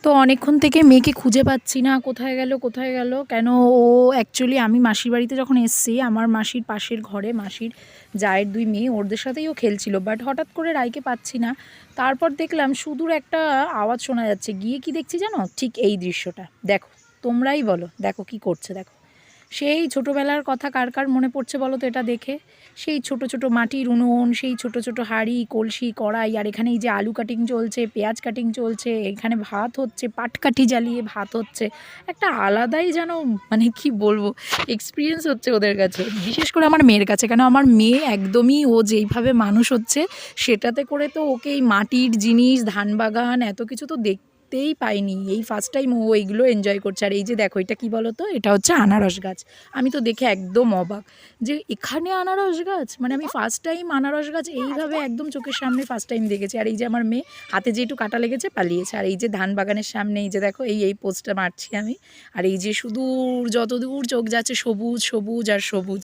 তো অনেকক্ষণ থেকে মেয়েকে খুঁজে পাচ্ছি না, কোথায় গেল কোথায় গেল কেন। ও অ্যাকচুয়ালি আমি মাসির বাড়িতে যখন এসেছি, আমার মাসির পাশের ঘরে মাসির জায়ের দুই মেয়ে, ওদের সাথেই ও খেলছিল। বাট হঠাৎ করে রাইকে পাচ্ছি না। তারপর দেখলাম সুদূর একটা আওয়াজ শোনা যাচ্ছে। গিয়ে কি দেখছি জানো? ঠিক এই দৃশ্যটা দেখো, তোমরাই বলো, দেখো কি করছে দেখো। সেই ছোটোবেলার কথা কার কার মনে পড়ছে বলো তো এটা দেখে? সেই ছোট ছোট মাটির উনুন, সেই ছোট ছোট হাঁড়ি কলসি কড়াই, আর এখানে এই যে আলু কাটিং চলছে, পেঁয়াজ কাটিং চলছে, এখানে ভাত হচ্ছে, পাটকাঠি জ্বালিয়ে ভাত হচ্ছে। একটা আলাদাই যেন, মানে কি বলবো, এক্সপিরিয়েন্স হচ্ছে ওদের কাছে, বিশেষ করে আমার মেয়ের কাছে। কেন আমার মেয়ে একদমই, ও যেইভাবে মানুষ হচ্ছে সেটাতে করে তো ওকে এই মাটির জিনিস, ধান বাগান, এত কিছু তো দেখতেই পাইনি। এই ফার্স্ট টাইম ও এইগুলো এনজয় করছে। আর এই যে দেখো, এটা কি বলো তো? এটা হচ্ছে আনারস গাছ। আমি তো দেখে একদম অবাক যে এখানে আনারস গাছ, মানে আমি ফার্স্ট টাইম আনারস গাছ এইভাবে একদম চোখের সামনে ফার্স্ট টাইম দেখেছি। আর এই যে আমার মেয়ে, হাতে যে একটু কাটা লেগেছে, পালিয়েছে। আর এই যে ধান বাগানের সামনে, এই যে দেখো, এই পোস্টটা মারছি আমি। আর এই যে সুদূর, যত দূর চোখ যাচ্ছে, সবুজ সবুজ আর সবুজ।